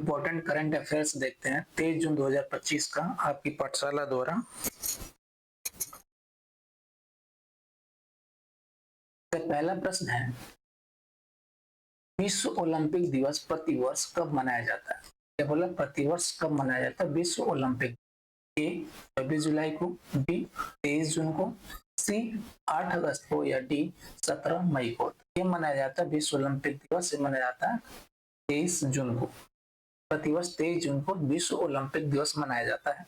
Important current affairs देखते हैं 23 जून 2025 का आपकी पाठशाला द्वारा। तो पहला प्रश्न है, विश्व ओलंपिक दिवस प्रतिवर्ष कब मनाया जाता है? क्या बोला, प्रतिवर्ष कब मनाया जाता है विश्व ओलंपिक? ए 26 जुलाई को, बी 23 जून को, सी 8 अगस्त को, या डी 17 मई को? ये मनाया जाता है विश्व ओलंपिक दिवस मनाया जाता है 23 जून को। प्रतिवर्ष 23 जून को विश्व ओलंपिक दिवस मनाया जाता है।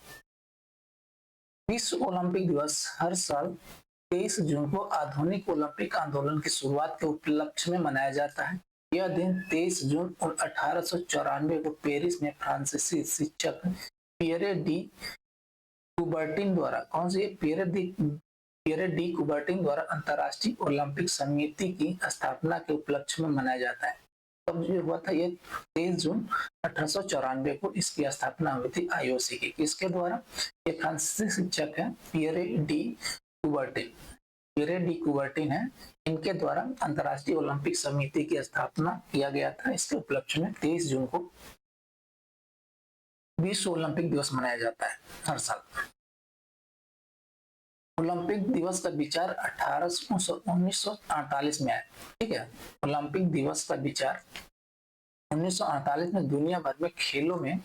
विश्व ओलंपिक दिवस हर साल 23 जून को आधुनिक ओलंपिक आंदोलन की शुरुआत के उपलक्ष्य में मनाया जाता है। यह दिन 23 जून 1894 को पेरिस में फ्रांसीसी शिक्षक पियरे डी कुबर्टिन द्वारा पियरे डी कुबर्टिन द्वारा अंतर्राष्ट्रीय ओलंपिक समिति की स्थापना के उपलक्ष्य में मनाया जाता है। तब जो हुआ था, ये 23 जून 1894 को इसकी स्थापना हुई थी आईओसी की। किसके द्वारा? ये फ्रांसीसी शिक्षक है Pierre de Coubertin. Pierre de Coubertin है, इनके द्वारा अंतर्राष्ट्रीय ओलंपिक समिति की स्थापना किया गया था। इसके उपलक्ष्य में 23 जून को विश्व ओलंपिक दिवस मनाया जाता है हर साल। ओलंपिक दिवस का विचार 1948 में आया। ठीक है, ओलंपिक दिवस का विचार 1948 में दुनिया भर में खेलों में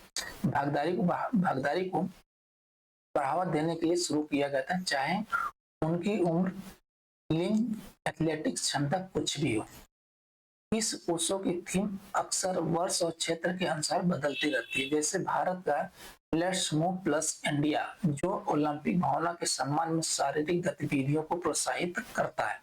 भागीदारी को बढ़ावा देने के लिए शुरू किया गया था, चाहे उनकी उम्र, लिंग, एथलेटिक्स क्षमता कुछ भी हो। इस उत्सव की थीम अक्सर वर्ष और क्षेत्र के अनुसार बदलती रहती है। जैसे भारत का लेट्स मूव प्लस इंडिया, जो ओलंपिक भावना के सम्मान में शारीरिक गतिविधियों को प्रोत्साहित करता है।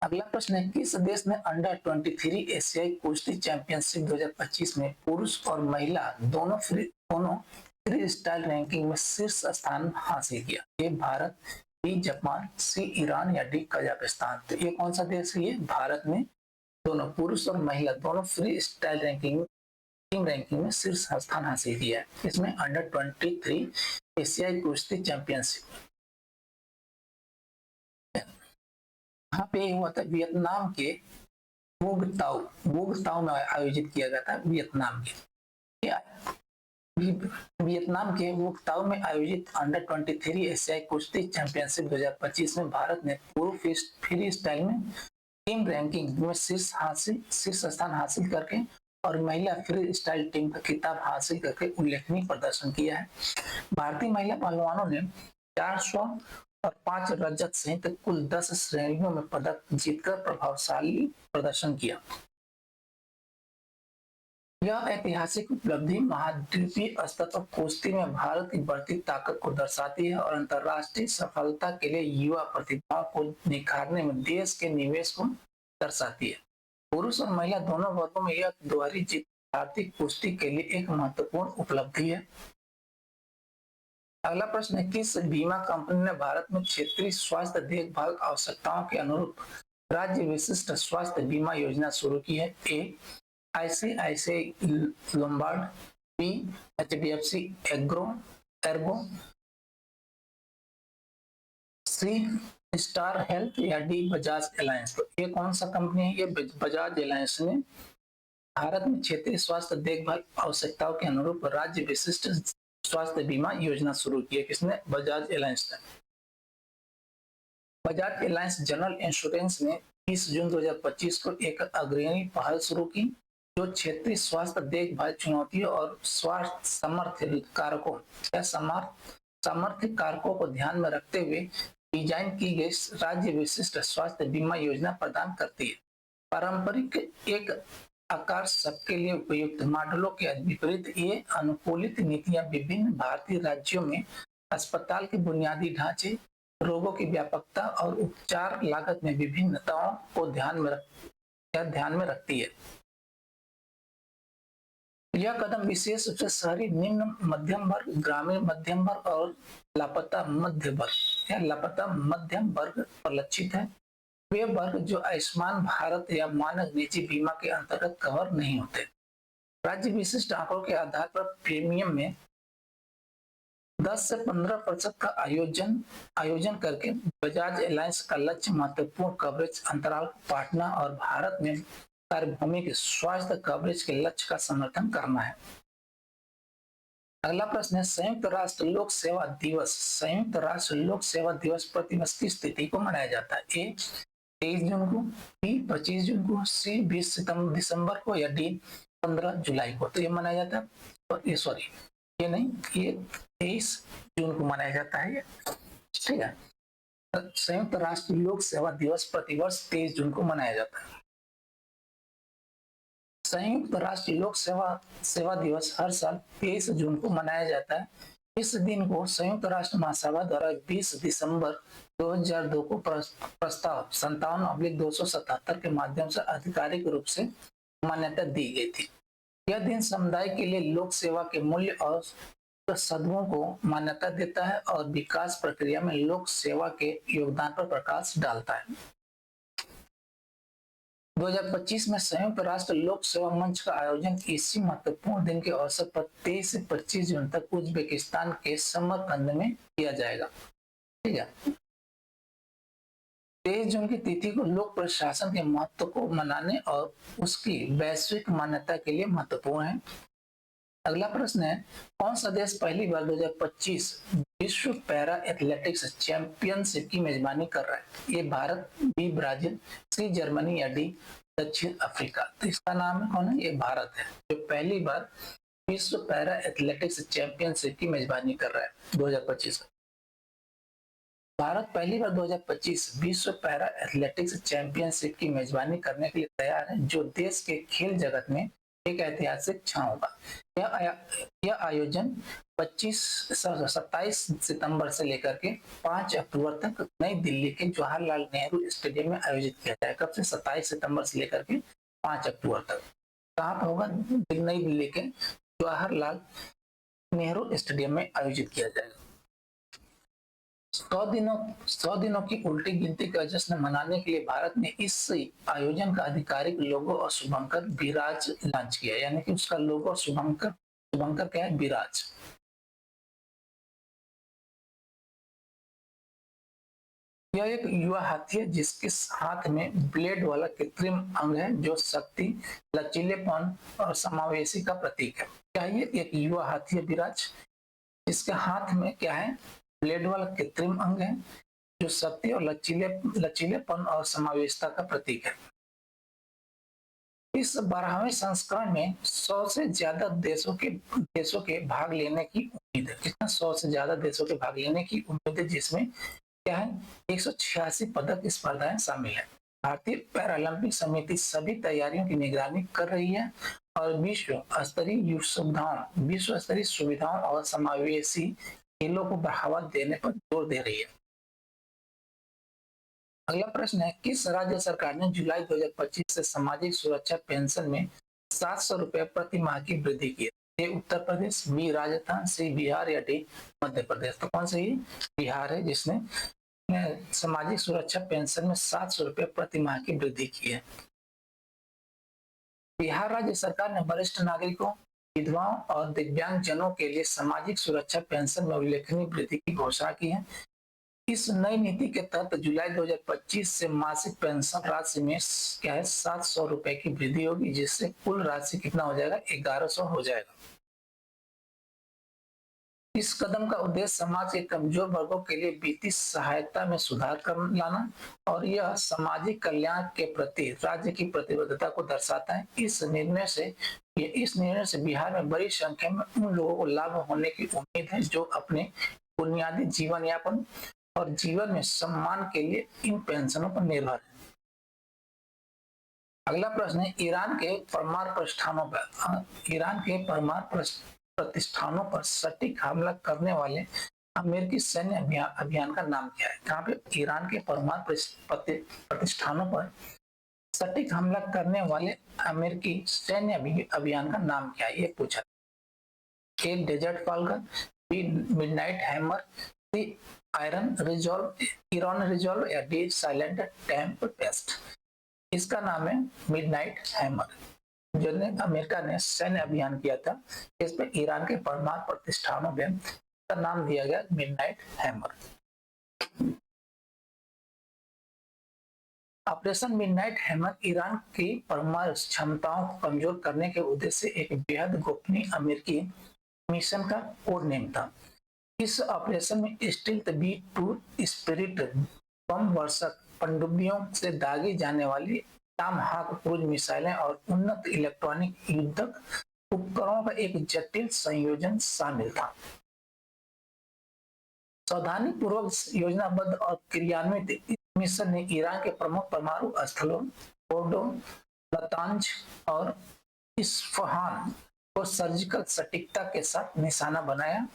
अगला प्रश्न है, किस देश ने अंडर 23 एशियाई कुश्ती चैंपियनशिप 2025 में पुरुष और महिला दोनों फ्री स्टाइल रैंकिंग में शीर्ष स्थान हासिल किया? ये भारत, बी जापान, सी ईरान, या डी कजाकिस्तान? तो ये कौन सा देश है? ये भारत में दोनों पुरुष और महिला दोनों फ्री स्टाइल टीम रैंकिंग में शीर्ष स्थान हासिल किया है। इसमें अंडर 23 एशियाई कुश्ती चैंपियनशिप यहाँ पे हुआ था वियतनाम के वुगताओ में आयोजित किया गया था। वियतनाम के वुगताओ में आयोजित अंडर 23 एशियाई कुश्ती चैंपियनशिप 2025 में भारत ने पुरुष फ्री स्टाइल में टीम रैंकिंग में शीर्ष स्थान हासिल करके और महिला फ्री स्टाइल टीम का खिताब हासिल करके उल्लेखनीय प्रदर्शन किया है। भारतीय महिला पहलवानों ने 4 स्वर्ण और 5 रजत सहित कुल 10 श्रेणियों में पदक जीतकर प्रभावशाली प्रदर्शन किया। यह ऐतिहासिक उपलब्धि महाद्वीपीय स्तर पर कुश्ती में भारत की बढ़ती ताकत को दर्शाती है और अंतर्राष्ट्रीय सफलता के लिए युवा प्रतिभा को निखारने में देश के निवेश को दर्शाती है। पुरुष और महिला दोनों वर्गों में यह दोहरी जीत भारतीय कुश्ती के लिए एक महत्वपूर्ण उपलब्धि है। अगला प्रश्न है, किस बीमा कंपनी ने भारत में क्षेत्रीय स्वास्थ्य देखभाल आवश्यकताओं के अनुरूप राज्य विशिष्ट स्वास्थ्य बीमा योजना शुरू की है? A ICICI Lombard, B HDFC Ergo, C Star Health, या डी बजाज एलायंस? तो ये कौन सा कंपनी है? ये बजाज एलायंस ने भारत में क्षेत्रीय स्वास्थ्य देखभाल आवश्यकताओं के अनुरूप राज्य विशिष्ट स्वास्थ्य बीमा योजना शुरू की है। किसने? बजाज एलायंस ने। बजाज एलायंस जनरल इंश्योरेंस ने 30 जून 2025 को एक अग्रणी पहल शुरू की, जो क्षेत्रीय स्वास्थ्य देखभाल चुनौतियों और स्वास्थ्य सामर्थ्य कारकों को ध्यान में रखते हुए डिजाइन की गई राज्य विशिष्ट स्वास्थ्य बीमा योजना प्रदान करती है। पारंपरिक एक आकार सबके लिए उपयुक्त मॉडलों के विपरीत ये अनुकूलित नीतियां विभिन्न भारतीय राज्यों में अस्पताल के बुनियादी ढांचे, रोगों की व्यापकता और उपचार लागत में विभिन्नताओं को ध्यान में रखती है। यह कदम विशेष रूप से शहरी निम्न मध्यम वर्ग, ग्रामीण मध्यम वर्ग और लापता मध्यम वर्ग पर लक्षित है। वे वर्ग जो आयुष्मान भारत या मानक निजी बीमा के अंतर्गत कवर नहीं होते। राज्य विशिष्ट आंकड़ों के आधार पर प्रीमियम में 10 से 15% का आयोजन करके बजाज एलायंस का लक्ष्य महत्वपूर्ण कवरेज अंतराल पाटना और भारत में सार्वभौमिक स्वास्थ्य कवरेज के लक्ष्य का समर्थन करना है। अगला प्रश्न है संयुक्त राष्ट्र लोक सेवा दिवस। संयुक्त राष्ट्र लोक सेवा दिवस प्रतिवर्ष किस तिथि को मनाया जाता है? ए 23 जून को, बी 25 जून को, सी 20 दिसंबर को, या डी 15 जुलाई को। तो ये मनाया जाता है, ये सॉरी ये नहीं, ये 23 जून को मनाया जाता है ये, ठीक है। संयुक्त राष्ट्र लोक सेवा दिवस प्रतिवर्ष 23 जून को मनाया जाता है। संयुक्त राष्ट्र लोक सेवा दिवस हर साल 23 जून को मनाया जाता है। इस दिन को संयुक्त राष्ट्र महासभा द्वारा 20 दिसंबर 2002 को प्रस्ताव 57/277 के माध्यम से आधिकारिक रूप से मान्यता दी गई थी। यह दिन समुदाय के लिए लोक सेवा के मूल्य और सद्गुणों को मान्यता देता है और विकास प्रक्रिया में लोक सेवा के योगदान पर प्रकाश डालता है। 2025 में संयुक्त राष्ट्र लोक सेवा मंच का आयोजन इसी महत्वपूर्ण दिन के अवसर पर 23 से 25 जून तक उज्बेकिस्तान के समरकंद में किया जाएगा, ठीक है। 23 जून की तिथि को लोक प्रशासन के महत्व को मनाने और उसकी वैश्विक मान्यता के लिए महत्वपूर्ण है। अगला प्रश्न है कौन सा देश पहली बार 2025 विश्व पैरा एथलेटिक्स चैंपियनशिप की मेजबानी कर रहा है? ये Bharat, B Brazil, C Germany, या डी दक्षिण अफ्रीका। तो इसका नाम कौन है? ये भारत है जो पहली बार विश्व पैरा एथलेटिक्स चैंपियनशिप की मेजबानी कर रहा है 2025। भारत पहली बार 2025 विश्व पैरा एथलेटिक्स चैंपियनशिप की मेजबानी करने के लिए तैयार है, जो देश के खेल जगत में एक ऐतिहासिक क्षण होगा। यह आयोजन 27 सितंबर से लेकर के 5 अक्टूबर तक नई दिल्ली के जवाहरलाल नेहरू स्टेडियम में आयोजित किया जाएगा। कब से? 27 सितंबर से लेकर के 5 अक्टूबर तक। कहाँ पर होगा? नई दिल्ली के जवाहरलाल नेहरू स्टेडियम में आयोजित किया जाएगा। 100 दिनों की उल्टी गिनती का जश्न मनाने के लिए भारत ने इस आयोजन का आधिकारिक लोगो और शुभंकर विराज लॉन्च किया, यानी कि उसका लोगो और शुभंकर क्या है? विराज। यह एक युवा हाथी है जिसके हाथ में ब्लेड वाला कृत्रिम अंग है जो शक्ति, लचीलेपन और समावेशी का प्रतीक है। क्या ये एक युवा हाथी है विराज, जिसके हाथ में क्या है? ब्लेड वाला कृत्रिम अंग है जो शक्ति और लचीलेपन और समावेशिता का प्रतीक है। इस 12वें संस्करण में 100 से ज्यादा देशों के भाग लेने की उम्मीद है। कितना? 100 से ज्यादा देशों के भाग लेने की उम्मीद है, जिसमें क्या है? 186 पदक स्पर्धाएं शामिल है। भारतीय पैरालंपिक समिति सभी तैयारियों की निगरानी कर रही है और विश्व स्तरीय सुविधाओं और समावेशी खेलों को बढ़ावा देने पर जोर दे रही है। अगला प्रश्न है किस राज्य सरकार ने जुलाई 2025 से सामाजिक सुरक्षा पेंशन में 700 रुपए प्रति माह की वृद्धि की? ए उत्तर प्रदेश, बी राजस्थान, सी बिहार, या डी मध्य प्रदेश। तो कौन सी? बिहार है जिसने सामाजिक सुरक्षा पेंशन में 700 रुपए प्रति माह की वृद्धि की है। बिहार राज्य सरकार ने वरिष्ठ नागरिकों, विधवाओं और दिव्यांग जनों के लिए सामाजिक सुरक्षा पेंशन में उल्लेखनीय वृद्धि की घोषणा की है। इस नई नीति के तहत जुलाई 2025 से मासिक पेंशन राशि में क्या है? 700 रुपए की वृद्धि होगी, जिससे कुल राशि कितना हो जाएगा? 1100 हो जाएगा। इस कदम का उद्देश्य समाज के कमजोर वर्गों के लिए वित्तीय सहायता में सुधार कर लाना और यह सामाजिक कल्याण के प्रति राज्य की प्रतिबद्धता को दर्शाता है। इस निर्णय से बिहार में बड़ी संख्या में उन लोगों को लाभ होने की उम्मीद है जो अपने बुनियादी जीवन यापन और जीवन में सम्मान के लिए इन पेंशनों पर निर्भर है। अगला प्रश्न है ईरान के परमाणु प्रतिष्ठानों पर सटीक हमला करने वाले अमेरिकी सैन्य अभियान का नाम क्या है? कहाँ पे? ईरान के परमाणु प्रतिष्ठानों पर सटीक हमला करने वाले अमेरिकी सैन्य अभियान का नाम क्या है? ये पूछा। A desert falcon, B midnight hammer, C Iran resolve, या डी साइलेंट टेम्पेस्ट। इसका नाम है मिडनाइट हैमर, जो अमेरिका ने सैन्य अभियान किया था। इस पर ईरान के परमाणु प्रतिष्ठानों में का नाम दिया गया midnight hammer. Operation midnight hammer Iran की परमाणु क्षमताओं को कमजोर करने के उद्देश्य से एक बेहद गोपनीय अमेरिकी मिशन का कोड नेम था। इस ऑपरेशन में स्टील्थ B-2 स्पिरिट बम वर्षक पनडुब्बियों से दागी जाने वाली टॉमहाक क्रूज मिसाइलें और उन्नत इलेक्ट्रॉनिक युद्धक उपकरणों का एक जटिल संयोजन शामिल था। सावधानी पूर्वक योजनाबद्ध और क्रियान्वित इस मिशन ने ईरान के प्रमुख परमाणु स्थलों फोर्डो, नातांज और इस्फहान को सर्जिकल सटीकता के साथ निशाना बनाया।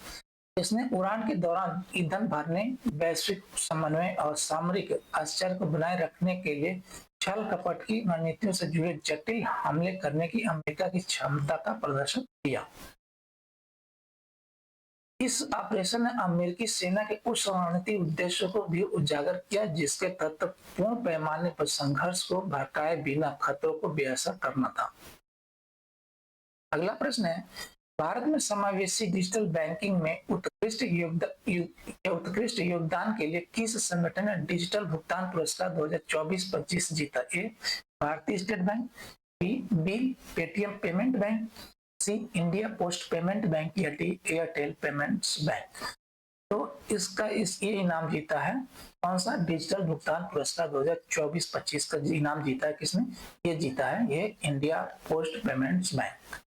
इसने उड़ान के दौरान ईंधन भरने, वैश्विक समन्वय और सामरिक आश्चर्य को बनाए रखने के लिए छल कपट की रणनीतियों से जुड़े जटिल हमले करने की अमेरिका की क्षमता का प्रदर्शन किया। इस ऑपरेशन ने अमेरिकी सेना के उस रणनीतिक उद्देश्यों को भी उजागर किया जिसके तहत पूर्ण पैमाने पर संघर्ष को भड़काए बिना खतरों को बेअसर करना था। अगला प्रश्न है, भारत में समावेशी डिजिटल बैंकिंग में उत्कृष्ट योगदान के लिए किस संगठन ने डिजिटल भुगतान पुरस्कार 2024-25 जीता? A, Bharatiya State Bank, B, Paytm Payment Bank, C, India Post Payment Bank या डी, एयरटेल पेमेंट्स बैंक। तो इसका ये इनाम जीता है कौन सा? डिजिटल भुगतान पुरस्कार 2024-25 का इनाम जीता है किसने? ये जीता है ये इंडिया पोस्ट पेमेंट्स बैंक।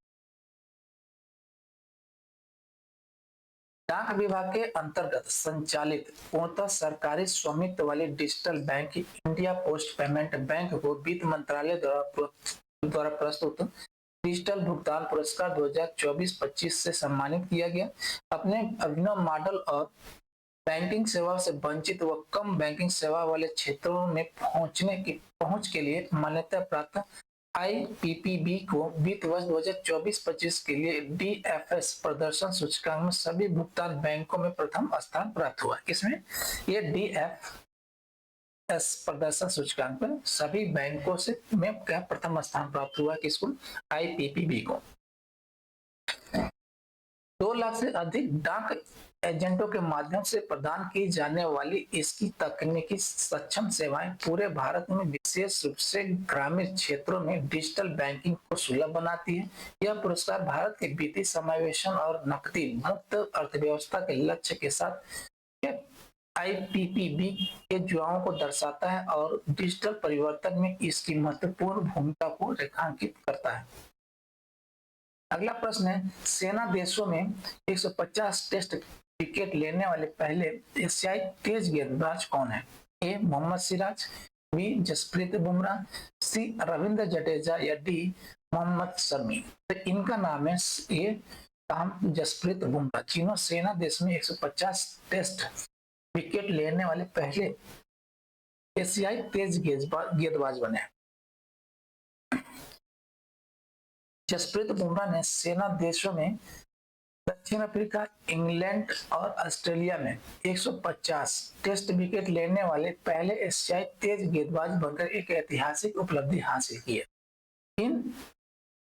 डाक विभाग के अंतर्गत संचालित पूर्णतः सरकारी स्वामित्व वाली digital bank India Post Payment bank को वित्त मंत्रालय द्वारा प्रस्तुत डिजिटल भुगतान पुरस्कार 2024-25 से सम्मानित किया गया। अपने अभिनव मॉडल और बैंकिंग सेवा से वंचित व कम बैंकिंग सेवा वाले क्षेत्रों में पहुंच के लिए मान्यता प्राप्त IPPB को वित्त वर्ष 2024-25 के लिए DFS प्रदर्शन सूचकांक में सभी भुगतान बैंकों में प्रथम स्थान प्राप्त हुआ। किसमें? ये DFS प्रदर्शन सूचकांक पर सभी बैंकों से में क्या प्रथम स्थान प्राप्त हुआ? किसको? IPPB को। 2 लाख से अधिक डाक एजेंटों के माध्यम से प्रदान की जाने वाली इसकी तकनीकी सक्षम सेवाएं पूरे भारत में विशेष रूप से ग्रामीण क्षेत्रों में डिजिटल बैंकिंग को सुलभ बनाती है। यह पुरस्कार भारत के वित्तीय समावेशन और नकदी मुक्त अर्थव्यवस्था के लक्ष्य के साथ IPPB के जुड़ाव को दर्शाता है और डिजिटल परिवर्तन में इसकी महत्वपूर्ण भूमिका को रेखांकित करता है। अगला प्रश्न है, सेना देशों में 150 टेस्ट विकेट लेने वाले पहले एशियाई तेज गेंदबाज कौन है? ए, मोहम्मद सिराज, बी, जसप्रीत बुमराह, सी, रविंद्र जडेजा या डी, मोहम्मद शमी। तो इनका नाम है ये जसप्रीत बुमराह। तीनों सेना देश में 150 टेस्ट विकेट लेने वाले पहले एशियाई तेज गेंदबाज बने। जसप्रीत बुमराह ने सेना देशों में दक्षिण अफ्रीका, इंग्लैंड और ऑस्ट्रेलिया में 150 टेस्ट विकेट लेने वाले पहले एशियाई तेज गेंदबाज बनकर एक ऐतिहासिक उपलब्धि हासिल की है। इन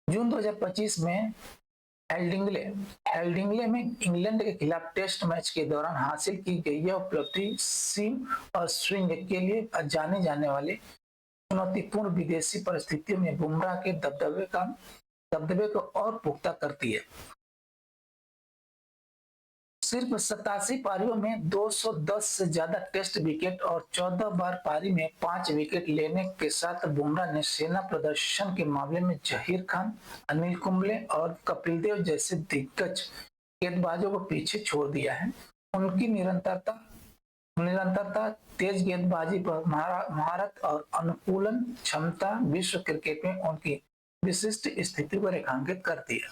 जून 2025 में हेल्डिंगले में इंग्लैंड के खिलाफ टेस्ट मैच के दौरान हासिल की गई यह उपलब्धि सीम और स्विंग के लिए जाने जाने वाले चुनौतीपूर्ण विदेशी परिस्थितियों में बुमराह के दबदबे को और पुख्ता करती है। सिर्फ 87 पारियों में 210 से ज्यादा टेस्ट विकेट और 14 बार पारी में 5 विकेट लेने के साथ बुमराह ने सेना प्रदर्शन के मामले में जहीर खान, अनिल कुंबले और कपिल देव जैसे दिग्गज गेंदबाजों को पीछे छोड़ दिया है। उनकी निरंतरता, तेज गेंदबाजी पर महारत और अनुकूलन क्षमता विश्व क्रिकेट में उनकी विशिष्ट स्थिति को रेखांकित करती है।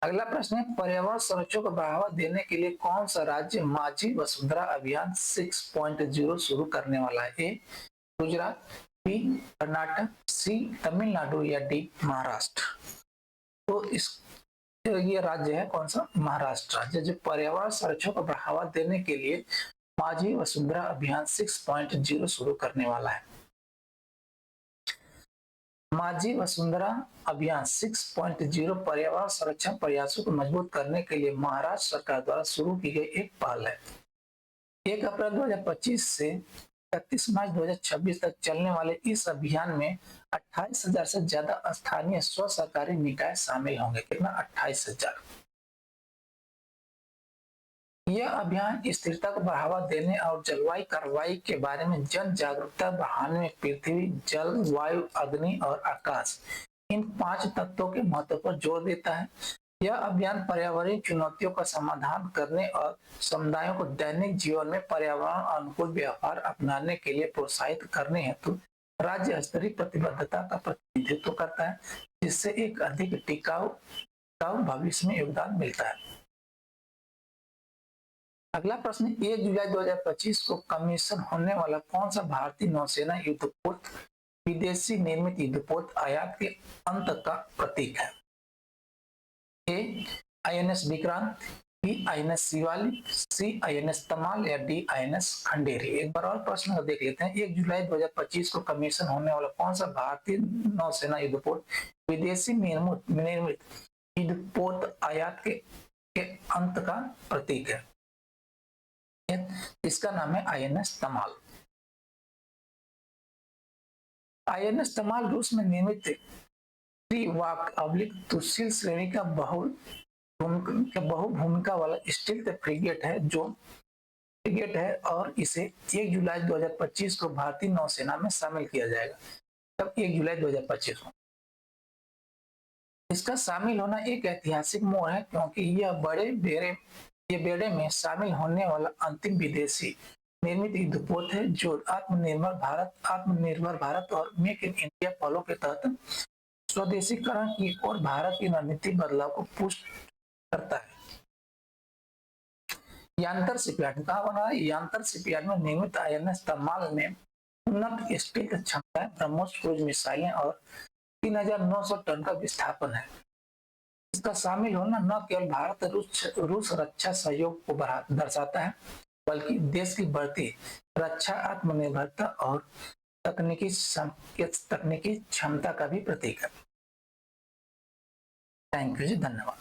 अगला प्रश्न है, पर्यावरण संरक्षण को बढ़ावा देने के लिए कौन सा राज्य माझी वसुंधरा अभियान 6.0 शुरू करने वाला है? ए, गुजरात, बी, कर्नाटक, सी, तमिलनाडु या डी, महाराष्ट्र। तो ये राज्य है कौन सा? महाराष्ट्र राज्य, जो पर्यावरण संरक्षण को बढ़ावा देने के लिए माझी वसुंधरा अभियान 6.0 शुरू करने वाला है। माझी वसुंधरा अभियान 6.0 पर्यावरण संरक्षण प्रयासों को मजबूत करने के लिए महाराष्ट्र सरकार द्वारा शुरू की गई एक पहल है। 1 अप्रैल 2025 से 31 मार्च 2026 तक चलने वाले इस अभियान में 28,000 से ज्यादा स्थानीय स्व सरकारी निकाय शामिल होंगे। कितना? 28,000। यह अभियान स्थिरता को बढ़ावा देने और जलवायु कार्रवाई के बारे में जन जागरूकता बढ़ाने में पृथ्वी, जल, वायु, अग्नि और आकाश, इन 5 तत्वों के महत्व पर जोर देता है। यह अभियान पर्यावरणीय चुनौतियों का समाधान करने और समुदायों को दैनिक जीवन में पर्यावरण अनुकूल व्यवहार अपनाने के लिए प्रोत्साहित करने हेतु राज्य स्तरीय प्रतिबद्धता का प्रतिनिधित्व करता है, जिससे एक अधिक टिकाऊ भविष्य में योगदान मिलता है। अगला प्रश्न, 1 जुलाई 2025 को कमीशन होने वाला कौन सा भारतीय नौसेना युद्धपोत विदेशी निर्मित युद्धपोत आयात के अंत का प्रतीक है? A INS Vikrant, B INS Shivalik, C INS Tamal या डी INS खंडेरी। एक बार और प्रश्न को देख लेते हैं। 1 जुलाई 2025 को कमीशन होने वाला कौन सा भारतीय नौसेना युद्धपोत विदेशी निर्मित युद्धपोत आयात के अंत का प्रतीक है? इसका नाम है INS तमाल। INS तमाल रूस में निर्मित तुशील श्रेणी का बहुभूमिका वाला स्टील्थ फ्रिगेट है और इसे 1 जुलाई 2025 को भारतीय नौसेना में शामिल किया जाएगा। तब 1 जुलाई 2025 को इसका शामिल होना एक ऐतिहासिक मोड़ है, क्योंकि यह बेड़े में शामिल होने वाला अंतिम विदेशी निर्मित युद्धपोत है जो आत्मनिर्भर भारत और मेक इन इंडिया पहलों के तहत स्वदेशीकरण की ओर भारत की रणनीतिक बदलाव को पुष्ट करता है। यांतर शिपयार्ड कहाँ बना है? यांतर शिपयार्ड में निर्मित INS तमाल में उन्नत स्टील्थ क्षमताएं, ब्रह्मोस क्रूज मिसाइलें और 3,900 टन का विस्थापन है। इसका शामिल होना न केवल भारत रूस रक्षा सहयोग को दर्शाता है, बल्कि देश की बढ़ती रक्षा आत्मनिर्भरता और तकनीकी क्षमता का भी प्रतीक है। थैंक यू जी, धन्यवाद।